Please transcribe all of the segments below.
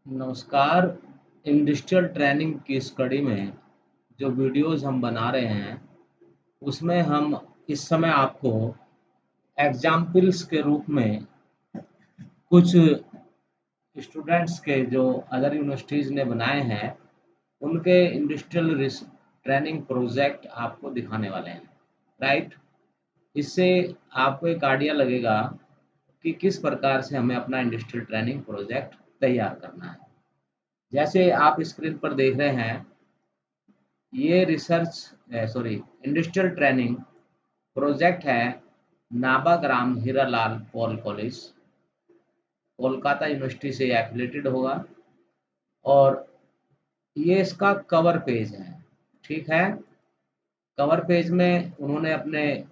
नमस्कार। Industrial training की study में जो वीडियोस हम बना रहे हैं, उसमें हम इस समय आपको एग्जाम्पल्स के रूप में कुछ स्टूडेंट्स के जो अदर यूनिवर्सिटीज़ ने बनाए हैं, उनके इंडस्ट्रियल ट्रेनिंग प्रोजेक्ट आपको दिखाने वाले हैं, राइट? इससे आपको एक आइडिया लगेगा कि किस प्रकार से हमें अपना इंडस्ट्रियल ट्रेनिंग प्रोजेक्ट तैयार करना है। जैसे आप स्क्रीन पर देख रहे हैं, ये इंडस्ट्रियल ट्रेनिंग प्रोजेक्ट है नाभाग्राम हीरालाल पॉल कॉलेज, कोलकाता यूनिवर्सिटी से एफिलेटेड होगा। और ये इसका कवर पेज है, ठीक है। कवर पेज में उन्होंने अपने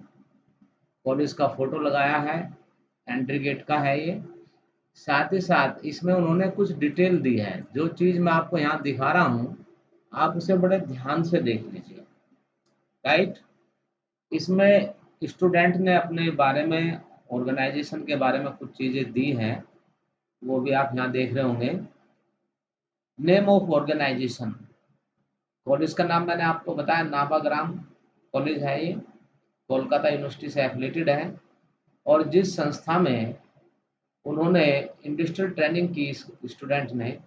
कॉलेज का फोटो लगाया है, एंट्री गेट का है ये। साथ ही साथ इसमें उन्होंने कुछ डिटेल दी है। जो चीज़ मैं आपको यहाँ दिखा रहा हूँ, आप उसे बड़े ध्यान से देख लीजिए, राइट। इसमें स्टूडेंट ने अपने बारे में, ऑर्गेनाइजेशन के बारे में कुछ चीज़ें दी हैं, वो भी आप यहाँ देख रहे होंगे। नेम ऑफ ऑर्गेनाइजेशन, कॉलेज का नाम मैंने आपको बताया, नाभाग्राम कॉलेज है ये, कोलकाता यूनिवर्सिटी से एफिलेटेड है। और जिस संस्था में उन्होंने इंडस्ट्रियल ट्रेनिंग की स्टूडेंट ने,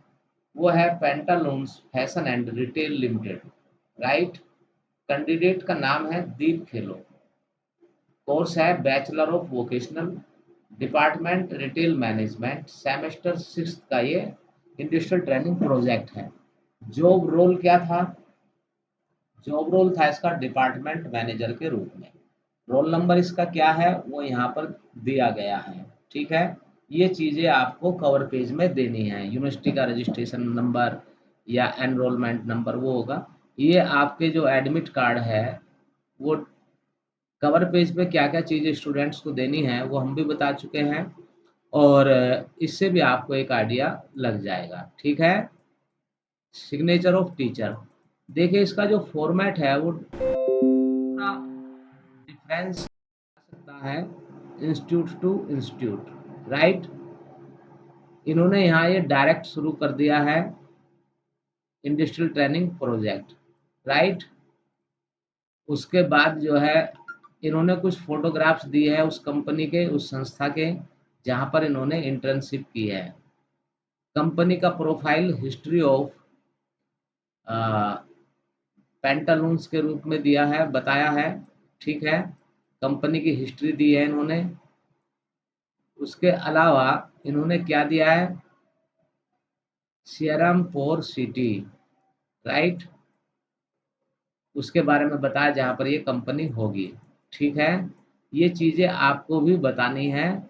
वो है Pantaloons fashion and retail limited, right. Candidate का नाम है दीप खेलो। कोर्स है bachelor of vocational, department retail management, semester 6 का ये इंडस्ट्रियल ट्रेनिंग प्रोजेक्ट है। जॉब रोल क्या था? जॉब रोल था इसका डिपार्टमेंट मैनेजर के रूप में। रोल नंबर इसका क्या है वो यहाँ पर दिया गया है, ठीक है। ये चीज़ें आपको कवर पेज में देनी है। यूनिवर्सिटी का रजिस्ट्रेशन नंबर या एनरोलमेंट नंबर वो होगा। ये आपके जो एडमिट कार्ड है, वो कवर पेज पे क्या-क्या चीज़ें स्टूडेंट्स को देनी है वो हम भी बता चुके हैं। और इससे भी आपको एक आइडिया लग जाएगा, ठीक है। सिग्नेचर ऑफ टीचर, देखिए इसका जो फॉर्मेट है वो थोड़ा डिफरेंस सकता है इंस्टीट्यूट टू इंस्टीट्यूट, राइट। इन्होंने यहाँ ये डायरेक्ट शुरू कर दिया है इंडस्ट्रियल ट्रेनिंग प्रोजेक्ट, राइट। उसके बाद जो है इन्होंने कुछ फोटोग्राफ्स दिए है उस कंपनी के, उस संस्था के जहाँ पर इन्होंने इंटर्नशिप की है। कंपनी का प्रोफाइल हिस्ट्री ऑफ पेंटालून्स के रूप में दिया है, बताया है, ठीक है। कंपनी की हिस्ट्री दी है इन्होंने। उसके अलावा इन्होंने क्या दिया है? सीरम पोर सिटी, राइट, उसके बारे में बताया जहाँ पर ये कंपनी होगी, ठीक है। ये चीज़ें आपको भी बतानी है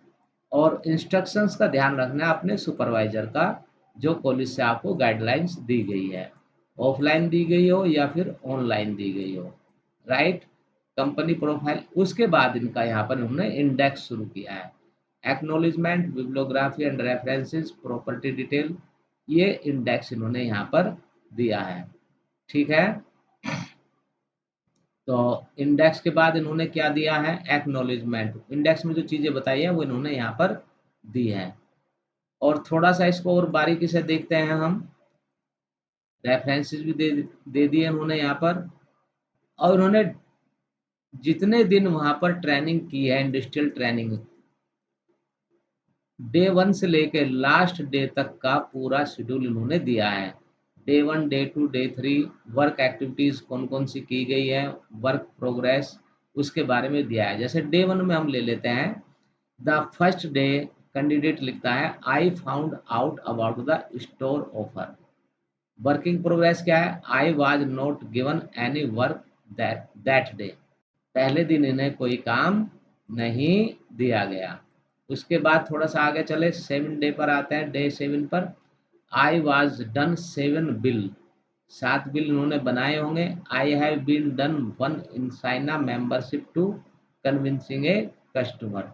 और इंस्ट्रक्शंस का ध्यान रखना है अपने सुपरवाइजर का, जो कॉलेज से आपको गाइडलाइंस दी गई है, ऑफलाइन दी गई हो या फिर ऑनलाइन दी गई हो, राइट। कंपनी प्रोफाइल, उसके बाद इनका यहाँ पर उन्होंने इंडेक्स शुरू किया है। Acknowledgement, bibliography and references, property detail, ये इंडेक्स इन्होंने यहाँ पर दिया है, ठीक है। तो इंडेक्स के बाद इन्होंने क्या दिया है? एक्नॉलेजमेंट। इंडेक्स में जो चीज़ें बताई हैं वो इन्होंने यहाँ पर दी है। और थोड़ा सा इसको और बारीकी से देखते हैं हम। रेफरेंसेस भी दे दिए उन्होंने यहाँ पर। और उन्होंने जितने दिन वहाँ पर ट्रेनिंग की है, इंडस्ट्रियल ट्रेनिंग, डे 1 से लेके लास्ट डे तक का पूरा शेड्यूल इन्होंने दिया है। Day 1, day 2, day 3, work activities कौन-कौन सी की गई है, वर्क प्रोग्रेस, उसके बारे में दिया है। जैसे डे 1 में हम ले लेते हैं, द फर्स्ट डे कैंडिडेट लिखता है, I found out about the store offer. Working progress क्या है? I was not given any work that day. पहले दिन इन्हें कोई काम नहीं दिया गया। उसके बाद थोड़ा सा आगे चले, 7 डे पर आते हैं। डे 7 पर, I was done 7 bill, 7 bill इन्होंने बनाए होंगे। I have been done 1 in signing membership to convincing a customer.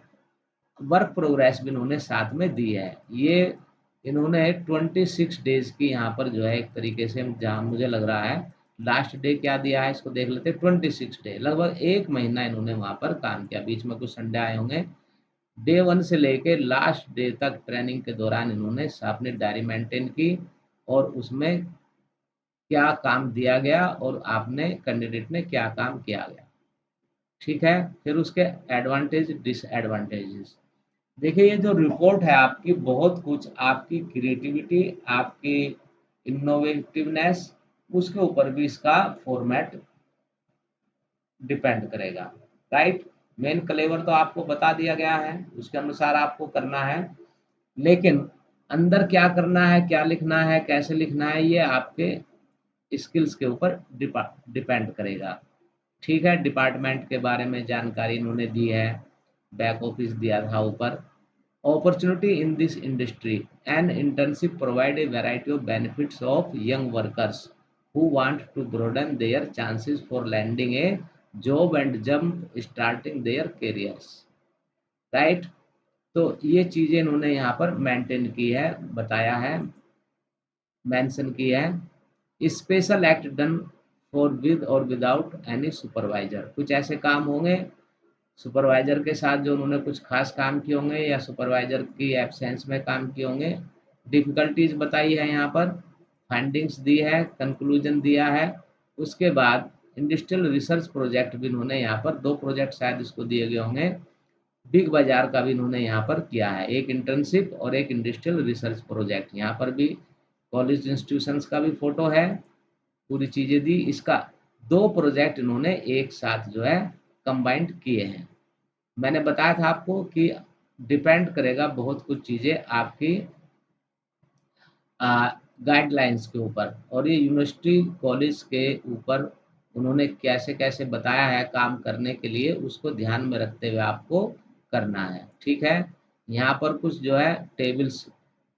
Work progress भी इन्होंने साथ में दी है। ये इन्होंने 26 डेज की यहाँ पर जो है, एक तरीके से जहाँ मुझे लग रहा है लास्ट डे क्या दिया है, इसको देख लेते हैं। 26 डे, लगभग 1 महीना इन्होंने वहाँ पर काम किया। बीच में कुछ संडे आए होंगे। डे 1 से लेके लास्ट डे तक ट्रेनिंग के दौरान इन्होंने अपनी डायरी मेंटेन की, और उसमें क्या काम दिया गया और आपने कैंडिडेट ने क्या काम किया गया। ठीक है, फिर उसके एडवांटेज डिसएडवांटेजेस। देखिए ये जो रिपोर्ट है आपकी, बहुत कुछ आपकी क्रिएटिविटी, आपकी इनोवेटिवनेस, उसके ऊपर भी इसका फॉर्मेट डिपेंड करेगा। राइट, मेन क्लेवर तो आपको बता दिया गया है, उसके अनुसार आपको करना है, लेकिन अंदर क्या करना है, क्या लिखना है, कैसे लिखना है, ये आपके स्किल्स के ऊपर डिपेंड करेगा। ठीक है, डिपार्टमेंट के बारे में जानकारी इन्होंने दी है, बैक ऑफिस दिया था ऊपर। Opportunity in this industry, an internship provide a variety of benefits of young workers who want to broaden their chances for landing a job and jump starting their careers। Right, तो ये चीजें इन्होंने यहाँ पर maintain की है, बताया है, मेंशन की है। Special act done for with और विदाउट एनी सुपरवाइजर, कुछ ऐसे काम होंगे सुपरवाइजर के साथ जो उन्होंने कुछ खास काम किए होंगे या सुपरवाइजर की एब्सेंस में काम किए होंगे। डिफिकल्टीज बताई है यहाँ पर, फाइंडिंग्स दी है, कंक्लूजन दिया है। उसके बाद इंडस्ट्रियल रिसर्च प्रोजेक्ट भी इन्होंने यहाँ पर 2 प्रोजेक्ट शायद इसको दिए गए होंगे। बिग बाजार का भी इन्होंने यहाँ पर किया है, एक इंटर्नशिप और एक इंडस्ट्रियल रिसर्च प्रोजेक्ट। यहाँ पर भी कॉलेज इंस्टीट्यूशंस का भी फोटो है, पूरी चीजें दी। इसका 2 प्रोजेक्ट इन्होंने एक साथ जो है कंबाइंड किए हैं। मैंने बताया था आपको कि डिपेंड करेगा बहुत कुछ चीज़ें आपकी गाइडलाइंस के ऊपर, और ये यूनिवर्सिटी कॉलेज के ऊपर उन्होंने कैसे कैसे बताया है काम करने के लिए, उसको ध्यान में रखते हुए आपको करना है। ठीक है, यहाँ पर कुछ जो है टेबल्स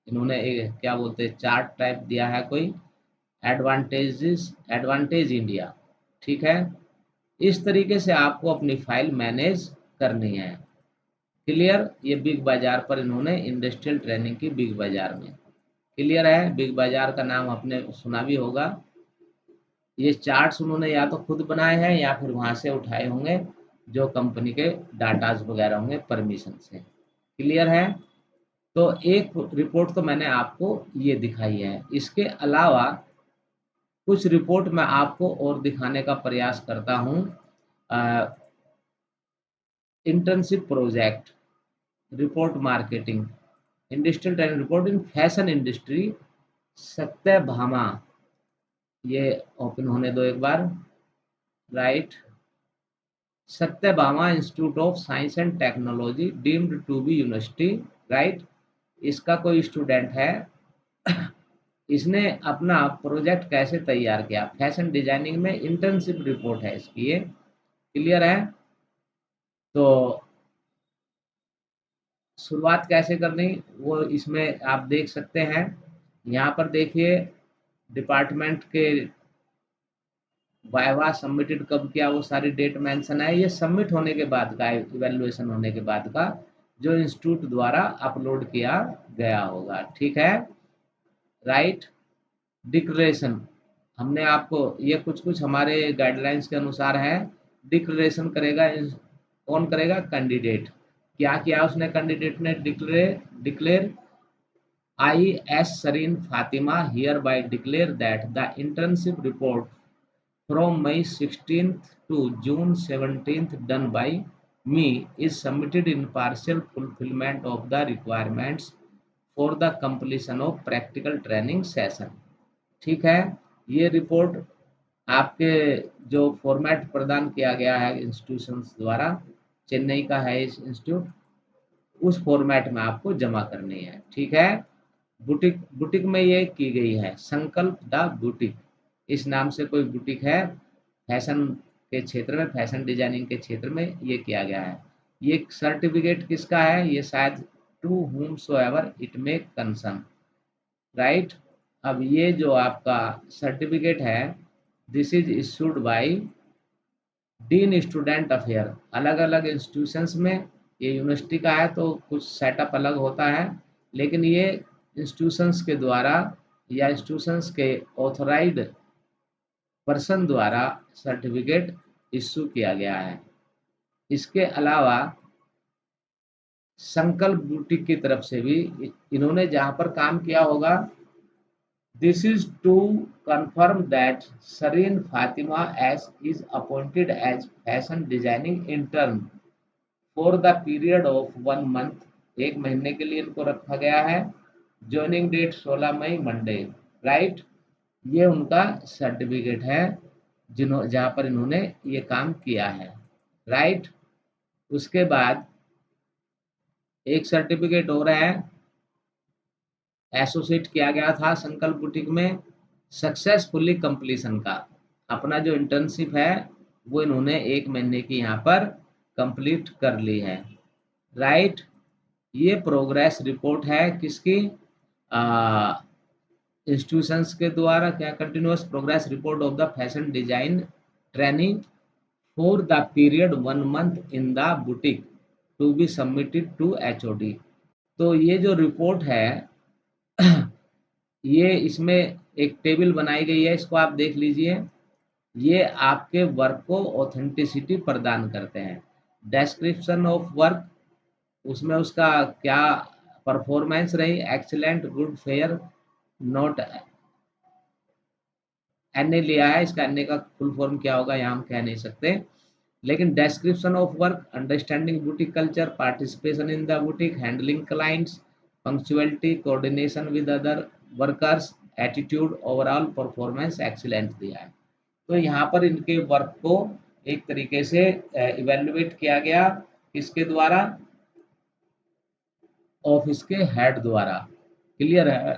इन्होंने क्या बोलते हैं, चार्ट टाइप दिया है कोई, एडवांटेजेस, एडवांटेज इंडिया। ठीक है, इस तरीके से आपको अपनी फाइल मैनेज करनी है। क्लियर, ये बिग बाजार पर इन्होंने इंडस्ट्रियल ट्रेनिंग की बिग बाजार में। क्लियर है, बिग बाजार का नाम आपने सुना भी होगा। ये चार्ट्स उन्होंने या तो खुद बनाए हैं या फिर वहां से उठाए होंगे, जो कंपनी के डाटाज वगैरह होंगे परमिशन से। क्लियर है, तो एक रिपोर्ट तो मैंने आपको ये दिखाई है, इसके अलावा कुछ रिपोर्ट मैं आपको और दिखाने का प्रयास करता हूँ। Internship project report, marketing, industrial trend report in fashion industry, Sathyabama, ये ओपन होने दो एक बार। Right, Sathyabama institute of science and technology deemed to be university. Right, इसका कोई स्टूडेंट है, इसने अपना प्रोजेक्ट कैसे तैयार किया, फैशन डिजाइनिंग में इंटर्नशिप रिपोर्ट है इसकी ये। क्लियर है, तो शुरुआत कैसे करनी वो इसमें आप देख सकते हैं। यहाँ पर देखिए डिपार्टमेंट के वाइवा सबमिटेड कब किया, वो सारी डेट मेंशन है। ये सबमिट होने के बाद का, इवैल्यूएशन होने के बाद का, जो इंस्टीट्यूट द्वारा अपलोड किया गया होगा। ठीक है, राइट, डिक्लेरेशन, हमने आपको ये कुछ कुछ हमारे गाइडलाइंस के अनुसार है। डिक्लेरेशन करेगा कौन करेगा, कैंडिडेट। क्या किया उसने, कैंडिडेट ने declare declare I, S. Sareen Fatima hereby declare that the internship report from May 16th to June 17th done by me is submitted in partial fulfillment of the requirements for the completion of practical training session। ठीक है, ये report आपके जो format प्रदान किया गया है institutions द्वारा, चेन्नई का है इस इंस्टीट्यूट, उस फॉर्मेट में आपको जमा करनी है। ठीक है, बुटीक, बुटीक में ये की गई है, संकल्प द बुटीक, इस नाम से कोई बुटीक है फैशन के क्षेत्र में, फैशन डिजाइनिंग के क्षेत्र में ये किया गया है। ये सर्टिफिकेट किसका है, ये शायद to whom so ever it may concern। Right, अब ये जो आपका सर्टिफिकेट है, this is issued by dean student affair. अलग अलग इंस्टीट्यूशंस में, ये यूनिवर्सिटी का है तो कुछ सेटअप अलग होता है, लेकिन ये इंस्टीट्यूशंस के द्वारा या इंस्टीट्यूशंस के ऑथराइज्ड पर्सन द्वारा सर्टिफिकेट इशू किया गया है। इसके अलावा संकल्प बुटीक की तरफ से भी इन्होंने जहाँ पर काम किया होगा, This is to confirm that Sareen Fatima S is appointed as fashion designing intern for the period of 1 month. 1 महीने के लिए इनको रखा गया है. ज्वाइनिंग डेट 16 मई मंडे. राइट, ये उनका सर्टिफिकेट है जहाँ पर इन्होंने ये काम किया है. राइट, उसके बाद एक सर्टिफिकेट हो रहा है, एसोसिएट किया गया था संकल्प बुटीक में सक्सेसफुली कंप्लीशन का. अपना जो इंटर्नशिप है वो इन्होंने 1 महीने की यहाँ पर कंप्लीट कर ली है. राइट, ये प्रोग्रेस रिपोर्ट है किसकी, इंस्टीट्यूशंस के द्वारा. क्या, continuous progress report of the fashion design training for the period 1 month in the boutique to be submitted to HOD. तो ये जो रिपोर्ट है ये इसमें एक टेबल बनाई गई है, इसको आप देख लीजिए. ये आपके वर्क को ऑथेंटिसिटी प्रदान करते हैं. डिस्क्रिप्शन ऑफ वर्क, उसमें उसका क्या परफॉर्मेंस रही, excellent, good, fair, not. NA लिया है, इसका एनए का फुल फॉर्म क्या होगा यहाँ हम कह नहीं सकते. लेकिन description of work, understanding boutique culture, participation in the boutique, handling clients, punctuality, coordination with other workers, attitude, overall performance excellent दिया है. तो यहाँ पर इनके वर्क को एक तरीके से इवेल्युएट किया गया, किसके द्वारा, ऑफिस के हेड द्वारा. क्लियर है.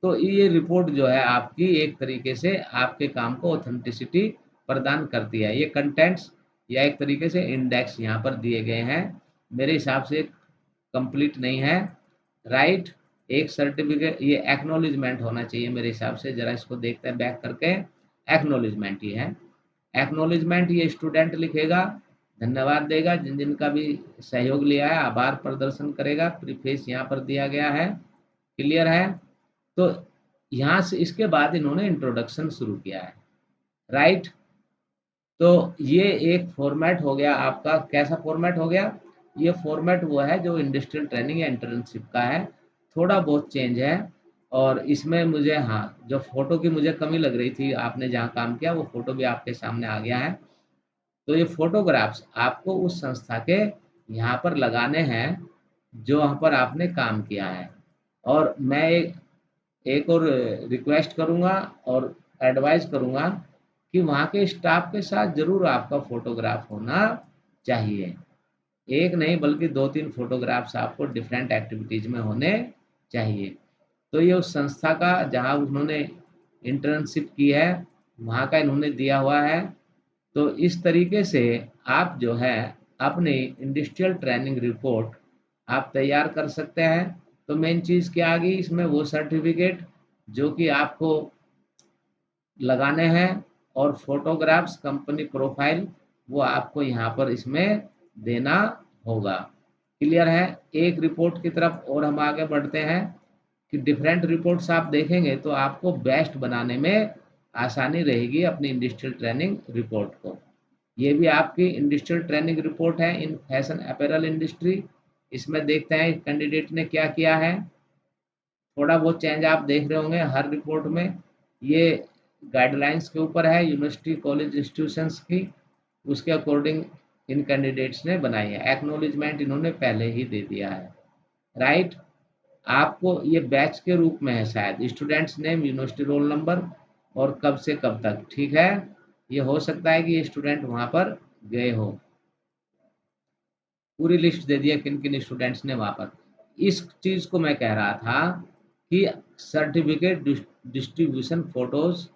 तो ये रिपोर्ट जो है आपकी एक तरीके से आपके काम को ऑथेंटिसिटी प्रदान करती है. ये कंटेंट्स या एक तरीके से इंडेक्स यहाँ पर दिए गए हैं, मेरे हिसाब से कंप्लीट नहीं है. राइट, एक सर्टिफिकेट, ये एक्नॉलेजमेंट होना चाहिए मेरे हिसाब से. जरा इसको देखते हैं बैक करके. एक्नॉलेजमेंट ये है. एक्नॉलेजमेंट ये स्टूडेंट लिखेगा, धन्यवाद देगा जिन जिन का भी सहयोग लिया है, आभार प्रदर्शन करेगा. प्रीफेस यहाँ पर दिया गया है. क्लियर है. तो यहाँ से इसके बाद इन्होंने इंट्रोडक्शन शुरू किया है. राइट, तो ये एक फॉर्मेट हो गया आपका. कैसा फॉर्मेट हो गया, ये फॉर्मेट वो है जो इंडस्ट्रियल ट्रेनिंग या इंटर्नशिप का है. थोड़ा बहुत चेंज है. और इसमें मुझे, हाँ, जो फोटो की मुझे कमी लग रही थी, आपने जहाँ काम किया वो फोटो भी आपके सामने आ गया है. तो ये फोटोग्राफ्स आपको उस संस्था के यहाँ पर लगाने हैं जो वहाँ पर आपने काम किया है. और मैं एक और रिक्वेस्ट करूँगा और एडवाइस करूँगा कि वहाँ के स्टाफ के साथ ज़रूर आपका फोटोग्राफ होना चाहिए. एक नहीं बल्कि 2-3 फोटोग्राफ्स आपको डिफरेंट एक्टिविटीज़ में होने चाहिए. तो ये उस संस्था का जहाँ उन्होंने इंटर्नशिप की है वहाँ का इन्होंने दिया हुआ है. तो इस तरीके से आप जो है अपनी इंडस्ट्रियल ट्रेनिंग रिपोर्ट आप तैयार कर सकते हैं. तो मेन चीज़ क्या आ गई इसमें, वो सर्टिफिकेट जो कि आपको लगाने हैं, और फोटोग्राफ्स, कंपनी प्रोफाइल, वो आपको यहाँ पर इसमें देना होगा. क्लियर है. एक रिपोर्ट की तरफ और हम आगे बढ़ते हैं कि डिफरेंट रिपोर्ट्स आप देखेंगे तो आपको बेस्ट बनाने में आसानी रहेगी अपनी इंडस्ट्रियल ट्रेनिंग रिपोर्ट को. ये भी आपकी इंडस्ट्रियल ट्रेनिंग रिपोर्ट है इन फैशन अपैरल इंडस्ट्री. इसमें देखते हैं कैंडिडेट ने क्या किया है. थोड़ा बहुत चेंज आप देख रहे होंगे हर रिपोर्ट में. ये गाइडलाइंस के ऊपर है यूनिवर्सिटी कॉलेज इंस्टीट्यूशंस की, उसके अकॉर्डिंग इन कैंडिडेट्स ने बनाई है. एक्नॉलेजमेंट इन्होंने पहले ही दे दिया है. राइट, आपको ये बैच के रूप में है शायद, students name, university roll number और कब से कब तक. ठीक है, ये हो सकता है कि ये स्टूडेंट वहाँ पर गए हो. पूरी लिस्ट दे दिया किन किन स्टूडेंट्स ने वहाँ पर. इस चीज़ को मैं कह रहा था कि सर्टिफिकेट डिस्ट्रीब्यूशन फोटोज,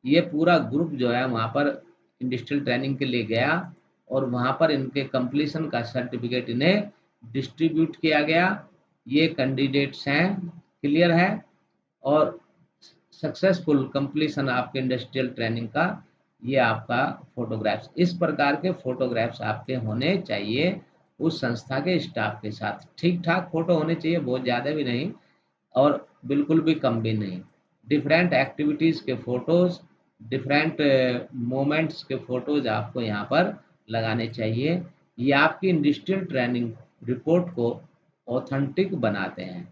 ये पूरा ग्रुप जो है वहाँ पर इंडस्ट्रियल ट्रेनिंग के लिए गया और वहाँ पर इनके कंप्लीशन का सर्टिफिकेट इन्हें डिस्ट्रीब्यूट किया गया. ये कैंडिडेट्स हैं. क्लियर है. और सक्सेसफुल कंप्लीशन आपके इंडस्ट्रियल ट्रेनिंग का ये आपका फोटोग्राफ्स. इस प्रकार के फोटोग्राफ्स आपके होने चाहिए उस संस्था के स्टाफ के साथ. ठीक ठाक फोटो होने चाहिए, बहुत ज़्यादा भी नहीं और बिल्कुल भी कम भी नहीं. डिफरेंट एक्टिविटीज़ के फ़ोटोज़, डिफरेंट मोमेंट्स के फ़ोटोज़ आपको यहाँ पर लगाने चाहिए. ये आपकी इंडस्ट्रियल ट्रेनिंग रिपोर्ट को ऑथेंटिक बनाते हैं.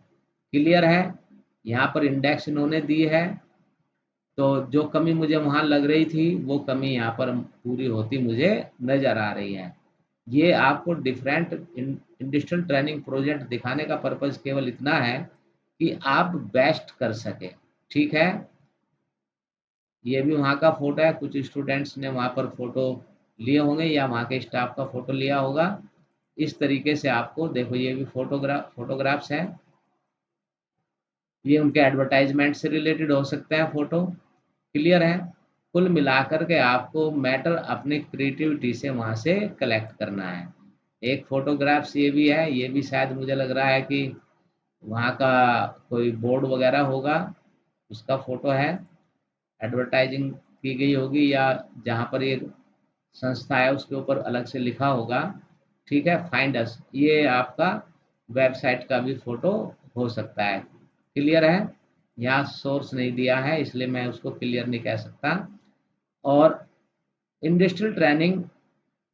क्लियर है. यहाँ पर इंडेक्स इन्होंने दी है तो जो कमी मुझे वहाँ लग रही थी वो कमी यहाँ पर पूरी होती मुझे नज़र आ रही है। ये आपको डिफरेंट इंडस्ट्रियल ट्रेनिंग प्रोजेक्ट दिखाने का पर्पज़ केवल इतना है कि आप बेस्ट कर सकें। ठीक है? ये भी वहाँ का फ़ोटो है, कुछ स्टूडेंट्स ने वहाँ पर फ़ोटो लिए होंगे या वहाँ के स्टाफ का फ़ोटो लिया होगा। इस तरीके से आपको देखो ये भी फ़ोटोग्राफ्स हैं। ये उनके एडवर्टाइजमेंट से रिलेटेड हो सकते हैं फ़ोटो। क्लियर है? कुल मिलाकर के आपको मैटर अपनी क्रिएटिविटी से वहाँ से कलेक्ट करना है। एक फ़ोटोग्राफ्स ये भी है, ये भी शायद मुझे लग रहा है कि वहाँ का कोई बोर्ड वगैरह होगा, उसका फ़ोटो है। एडवर्टाइजिंग की गई होगी या जहाँ पर ये संस्था है उसके ऊपर अलग से लिखा होगा। ठीक है? फाइंड अस ये आपका वेबसाइट का भी फ़ोटो हो सकता है। क्लियर है? यहाँ सोर्स नहीं दिया है इसलिए मैं उसको क्लियर नहीं कह सकता। और इंडस्ट्रियल ट्रेनिंग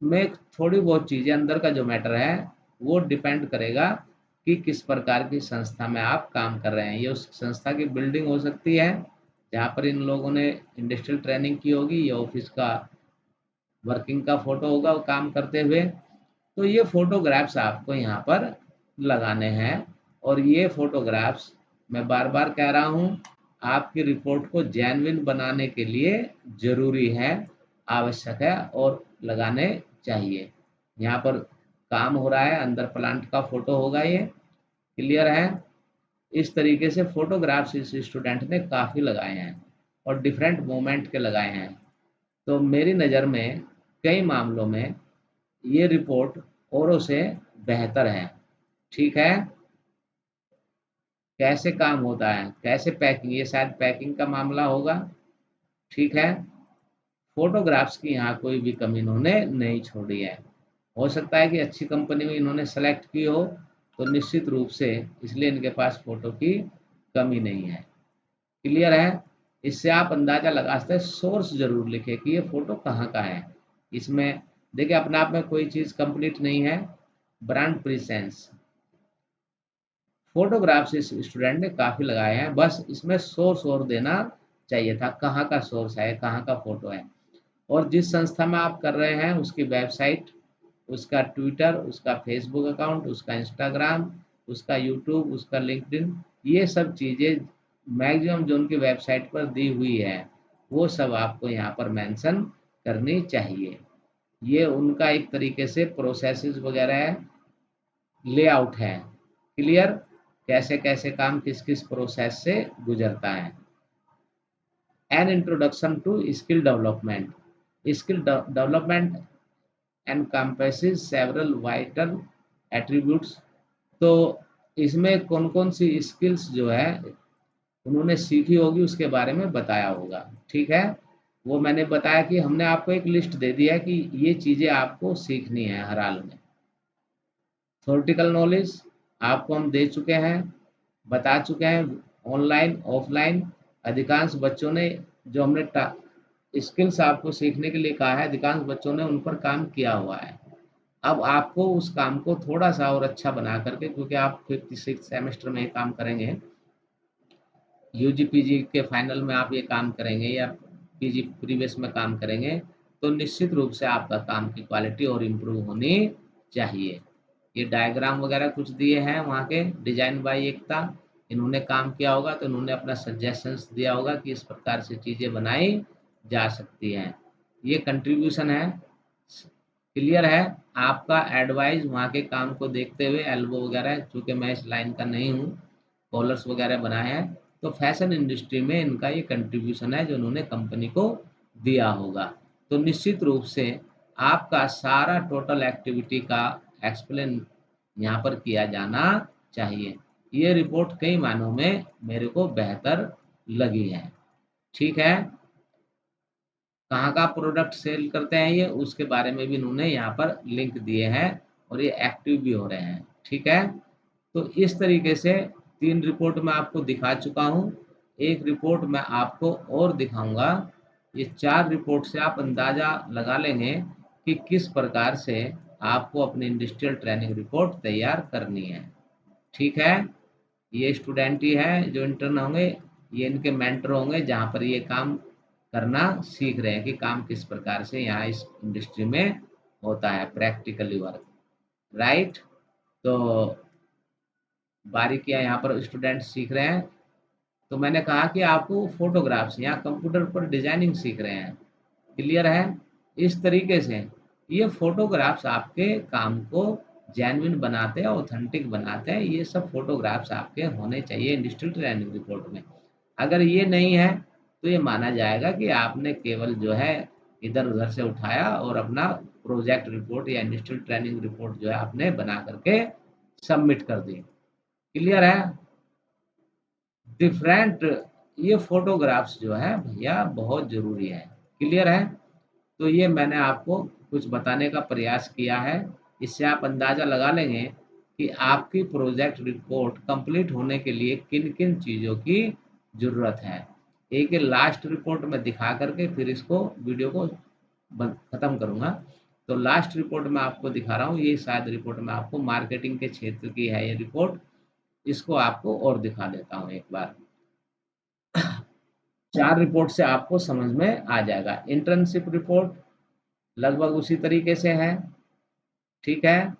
में थोड़ी बहुत चीज़ें अंदर का जो मैटर है वो डिपेंड करेगा कि किस प्रकार की संस्था में आप काम कर रहे हैं। ये उस संस्था की बिल्डिंग हो सकती है जहाँ पर इन लोगों ने इंडस्ट्रियल ट्रेनिंग की होगी, ये ऑफिस का वर्किंग का फ़ोटो होगा वो काम करते हुए। तो ये फ़ोटोग्राफ्स आपको यहाँ पर लगाने हैं और ये फ़ोटोग्राफ्स मैं बार-बार कह रहा हूँ, आपकी रिपोर्ट को जेन्युइन बनाने के लिए ज़रूरी है, आवश्यक है और लगाने चाहिए। यहाँ पर काम हो रहा है, अंदर प्लांट का फ़ोटो होगा ये, क्लियर है? इस तरीके से फ़ोटोग्राफ्स इस स्टूडेंट ने काफ़ी लगाए हैं और डिफरेंट मोमेंट के लगाए हैं। तो मेरी नज़र में कई मामलों में ये रिपोर्ट औरों से बेहतर है। ठीक है? कैसे काम होता है, कैसे पैकिंग, ये शायद पैकिंग का मामला होगा। ठीक है? फ़ोटोग्राफ्स की यहाँ कोई भी कमी इन्होंने नहीं छोड़ी है। हो सकता है कि अच्छी कंपनी में इन्होंने सेलेक्ट की हो, तो निश्चित रूप से इसलिए इनके पास फ़ोटो की कमी नहीं है। क्लियर है? इससे आप अंदाज़ा लगा सकते हैं, सोर्स ज़रूर लिखें कि ये फ़ोटो कहाँ का है। इसमें देखिए अपने आप में कोई चीज़ कंप्लीट नहीं है। ब्रांड प्रेज़ेंस, फ़ोटोग्राफ्स इस स्टूडेंट ने काफ़ी लगाए हैं, बस इसमें सोर्स और देना चाहिए था, कहाँ का सोर्स है, कहाँ का फ़ोटो है। और जिस संस्था में आप कर रहे हैं उसकी वेबसाइट, उसका ट्विटर, उसका फेसबुक अकाउंट, उसका इंस्टाग्राम, उसका यूट्यूब, उसका लिंक्डइन, ये सब चीज़ें मैक्सिमम जो उनकी वेबसाइट पर दी हुई है वो सब आपको यहाँ पर मेंशन करनी चाहिए। ये उनका एक तरीके से प्रोसेसेस वगैरह है, लेआउट है। क्लियर? कैसे कैसे काम किस किस प्रोसेस से गुजरता है। An introduction to skill development, skill development encompasses several vital attributes। तो इसमें कौन-कौन सी स्किल्स जो है उन्होंने सीखी होगी उसके बारे में बताया होगा। ठीक है? वो मैंने बताया कि हमने आपको एक लिस्ट दे दी है कि ये चीज़ें आपको सीखनी है हर हाल में। थ्योरेटिकल नॉलेज आपको हम दे चुके हैं, बता चुके हैं, ऑनलाइन, ऑफलाइन अधिकांश बच्चों ने जो हमने स्किल्स आपको सीखने के लिए कहा है, अधिकांश बच्चों ने उन पर काम किया हुआ है। अब आपको उस काम को थोड़ा-सा और अच्छा बना करके, क्योंकि आप 5th-6th सेमेस्टर में ये काम करेंगे, यूजी, पीजी के फाइनल में आप ये काम करेंगे या पीजी प्रीवियस में काम करेंगे, तो निश्चित रूप से आपका काम की क्वालिटी और इम्प्रूव होनी चाहिए। ये डायग्राम वगैरह कुछ दिए हैं वहाँ के, डिज़ाइन बाय एकता, इन्होंने काम किया होगा तो इन्होंने अपना सजेशंस दिया होगा कि इस प्रकार से चीज़ें बनाई जा सकती हैं। ये कंट्रीब्यूशन है। क्लियर है? आपका एडवाइस वहाँ के काम को देखते हुए एल्बो वगैरह, चूँकि मैं इस लाइन का नहीं हूँ, कॉलर्स वगैरह बनाए हैं, तो फैशन इंडस्ट्री में इनका ये कंट्रीब्यूशन है जो उन्होंने कंपनी को दिया होगा। तो निश्चित रूप से आपका सारा टोटल एक्टिविटी का एक्सप्लेन यहाँ पर किया जाना चाहिए। ये रिपोर्ट कई मायनों में मेरे को बेहतर लगी है। ठीक है? कहाँ का प्रोडक्ट सेल करते हैं ये, उसके बारे में भी इन्होंने यहाँ पर लिंक दिए हैं और ये एक्टिव भी हो रहे हैं। ठीक है? तो इस तरीके से 3 रिपोर्ट मैं आपको दिखा चुका हूँ। एक रिपोर्ट मैं आपको और दिखाऊँगा। ये 4 रिपोर्ट से आप अंदाज़ा लगा लेंगे कि किस प्रकार से आपको अपनी इंडस्ट्रियल ट्रेनिंग रिपोर्ट तैयार करनी है। ठीक है? ये स्टूडेंट ही हैं जो इंटर्न होंगे। ये इनके मेंटर होंगे जहाँ पर ये काम करना सीख रहे हैं कि काम किस प्रकार से यहाँ इस इंडस्ट्री में होता है, प्रैक्टिकली वर्क, राइट। तो बारीकियां यहाँ पर स्टूडेंट सीख रहे हैं। तो मैंने कहा कि आपको फोटोग्राफ्स यहाँ कंप्यूटर पर डिजाइनिंग सीख रहे हैं, क्लियर है। इस तरीके से ये फोटोग्राफ्स आपके काम को जेन्युइन बनाते हैं, ऑथेंटिक बनाते हैं। ये सब फोटोग्राफ्स आपके होने चाहिए इंडस्ट्रियल ट्रेनिंग रिपोर्ट में। अगर ये नहीं है तो ये माना जाएगा कि आपने केवल जो है इधर उधर से उठाया और अपना प्रोजेक्ट रिपोर्ट या इंडस्ट्रियल ट्रेनिंग रिपोर्ट जो है आपने बना करके सबमिट कर दी, क्लियर है। डिफरेंट ये फोटोग्राफ्स जो है भैया बहुत जरूरी है, क्लियर है। तो ये मैंने आपको कुछ बताने का प्रयास किया है। इससे आप अंदाजा लगा लेंगे कि आपकी प्रोजेक्ट रिपोर्ट कंप्लीट होने के लिए किन किन चीज़ों की ज़रूरत है। एक लास्ट रिपोर्ट में दिखा करके फिर इसको वीडियो को ख़त्म करूँगा। तो लास्ट रिपोर्ट में आपको दिखा रहा हूँ, ये शायद रिपोर्ट में आपको मार्केटिंग के क्षेत्र की है ये रिपोर्ट। इसको आपको और दिखा देता हूँ एक बार। 4 रिपोर्ट से आपको समझ में आ जाएगा। इंटर्नशिप रिपोर्ट लगभग उसी तरीके से है, ठीक है।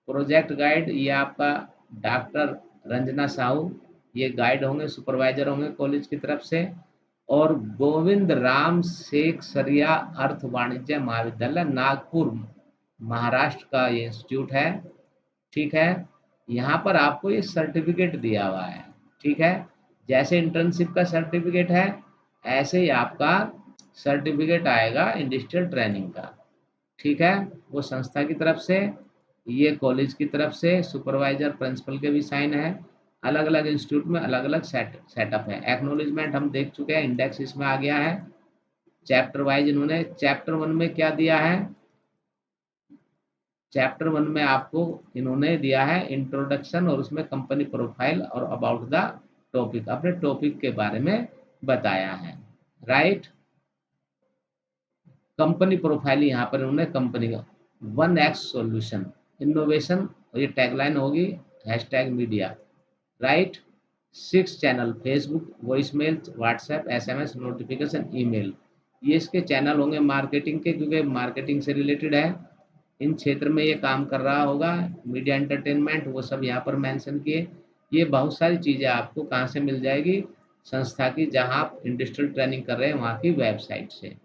प्रोजेक्ट गाइड ये आपका डॉक्टर रंजना साहू ये गाइड होंगे, सुपरवाइजर होंगे कॉलेज की तरफ से। और गोविंद राम शेख सरिया अर्थ वाणिज्य महाविद्यालय नागपुर महाराष्ट्र का ये इंस्टीट्यूट है, ठीक है। यहाँ पर आपको ये सर्टिफिकेट दिया हुआ है, ठीक है। जैसे इंटर्नशिप का सर्टिफिकेट है ऐसे ही आपका सर्टिफिकेट आएगा इंडस्ट्रियल ट्रेनिंग का, ठीक है। वो संस्था की तरफ से, ये कॉलेज की तरफ से, सुपरवाइजर प्रिंसिपल के भी साइन है। अलग अलग इंस्टीट्यूट में अलग अलग सेटअप है। एक्नोलेजमेंट हम देख चुके हैं, इंडेक्स इसमें आ गया है। चैप्टर वाइज इन्होंने चैप्टर 1 में क्या दिया है, चैप्टर 1 में आपको इन्होंने दिया है इंट्रोडक्शन और उसमें कंपनी प्रोफाइल और अबाउट द टॉपिक, अपने टॉपिक के बारे में बताया है, राइट। कंपनी प्रोफाइल यहाँ पर उन्होंने कंपनी का 1x सॉल्यूशन इनोवेशन और ये टैगलाइन होगी hashtag media, right. 6 channel Facebook, voice mail, WhatsApp, SMS, notification, email, ये इसके चैनल होंगे मार्केटिंग के, क्योंकि मार्केटिंग से रिलेटेड है, इन क्षेत्र में ये काम कर रहा होगा। मीडिया एंटरटेनमेंट वो सब यहाँ पर मेंशन किए। ये बहुत सारी चीज़ें आपको कहाँ से मिल जाएगी, संस्था की जहाँ आप इंडस्ट्रियल ट्रेनिंग कर रहे हैं वहाँ की वेबसाइट से,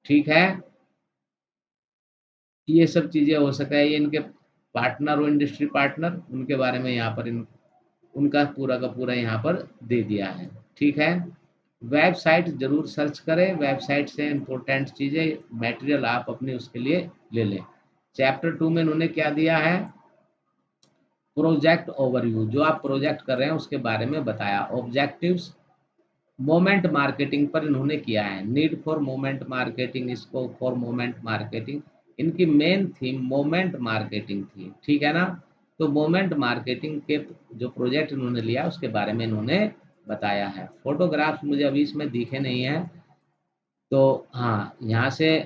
ठीक है। ये सब चीज़ें हो सकता है। ये इनके पार्टनर हो इंडस्ट्री पार्टनर, उनके बारे में यहाँ पर उनका पूरा का पूरा यहाँ पर दे दिया है, ठीक है। वेबसाइट जरूर सर्च करें, वेबसाइट से इम्पोर्टेंट चीज़ें मटेरियल आप अपने उसके लिए ले लें। चैप्टर 2 में इन्होंने क्या दिया है, प्रोजेक्ट ओवरव्यू, जो आप प्रोजेक्ट कर रहे हैं उसके बारे में बताया। ऑब्जेक्टिव्स, मोमेंट मार्केटिंग पर इन्होंने किया है, need for moment marketing, scope for moment marketing. इनकी मेन थीम मोमेंट मार्केटिंग थी, ठीक है ना। तो मोमेंट मार्केटिंग के जो प्रोजेक्ट इन्होंने लिया उसके बारे में इन्होंने बताया है। फोटोग्राफ्स मुझे अभी इसमें दिखे नहीं है, तो हाँ यहाँ से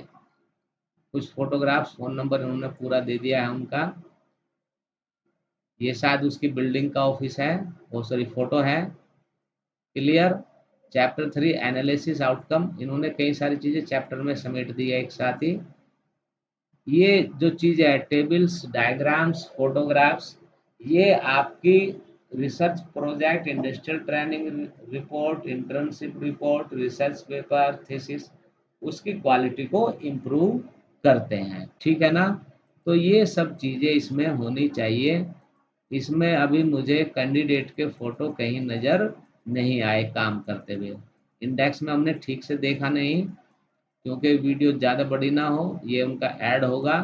कुछ फोटोग्राफ्स, फोन नंबर इन्होंने पूरा दे दिया है उनका। ये शायद उसकी बिल्डिंग का ऑफिस है, वो सॉरी फोटो है, क्लियर। चैप्टर 3 एनालिसिस आउटकम, इन्होंने कई सारी चीज़ें चैप्टर में समेट दी है एक साथ ही। ये जो चीज़ है टेबल्स, डायग्राम्स, फोटोग्राफ्स, ये आपकी research project, industrial training report, internship report, research paper, thesis, उसकी क्वालिटी को इम्प्रूव करते हैं, ठीक है ना। तो ये सब चीज़ें इसमें होनी चाहिए। इसमें अभी मुझे कैंडिडेट के फोटो कहीं नज़र नहीं आए काम करते हुए। इंडेक्स में हमने ठीक से देखा नहीं, क्योंकि वीडियो ज़्यादा बड़ी ना हो। ये उनका ऐड होगा,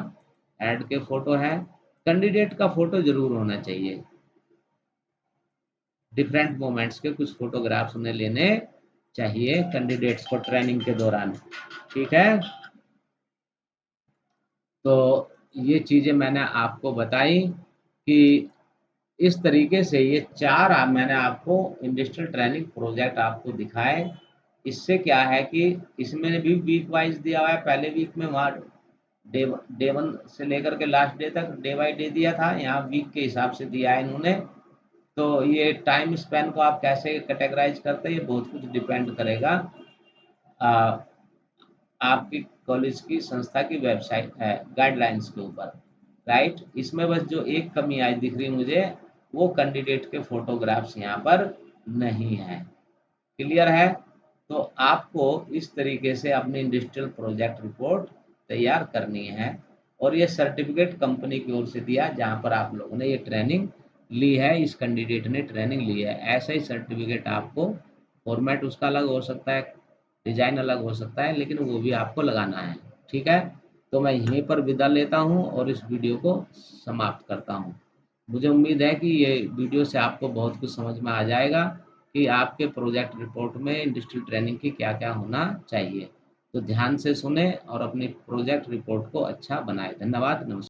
ऐड के फोटो है। कैंडिडेट का फोटो जरूर होना चाहिए, डिफरेंट मोमेंट्स के कुछ फोटोग्राफ्स उन्हें लेने चाहिए कैंडिडेट्स को ट्रेनिंग के दौरान, ठीक है। तो ये चीज़ें मैंने आपको बताई कि इस तरीके से ये 4 मैंने आपको इंडस्ट्रियल ट्रेनिंग प्रोजेक्ट आपको दिखाए। इससे क्या है कि इसमें भी वीक वाइज दिया हुआ है। पहले वीक में वहाँ डे 1 से लेकर के लास्ट डे तक डे बाई डे दिया था, यहाँ वीक के हिसाब से दिया है इन्होंने। तो ये टाइम स्पैन को आप कैसे कैटेगराइज करते हैं, ये बहुत कुछ डिपेंड करेगा आ, आपकी कॉलेज की संस्था की वेबसाइट है गाइडलाइंस के ऊपर, राइट। इसमें बस जो एक कमी आज दिख रही मुझे, वो कैंडिडेट के फोटोग्राफ्स यहाँ पर नहीं है। क्लियर है। तो आपको इस तरीके से अपनी इंडस्ट्रियल प्रोजेक्ट रिपोर्ट तैयार करनी है, और ये सर्टिफिकेट कंपनी की ओर से दिया जहाँ पर आप लोगों ने ये ट्रेनिंग ली है, इस कैंडिडेट ने ट्रेनिंग ली है, ऐसा ही सर्टिफिकेट आपको, फॉर्मेट उसका अलग हो सकता है, डिजाइन अलग हो सकता है, लेकिन वो भी आपको लगाना है। ठीक है। तो मैं यहीं पर विदा लेता हूँ और इस वीडियो को समाप्त करता हूँ। मुझे उम्मीद है कि ये वीडियो से आपको बहुत कुछ समझ में आ जाएगा कि आपके प्रोजेक्ट रिपोर्ट में इंडस्ट्रियल ट्रेनिंग की क्या क्या होना चाहिए। तो ध्यान से सुने और अपनी प्रोजेक्ट रिपोर्ट को अच्छा बनाए। धन्यवाद। नमस्कार।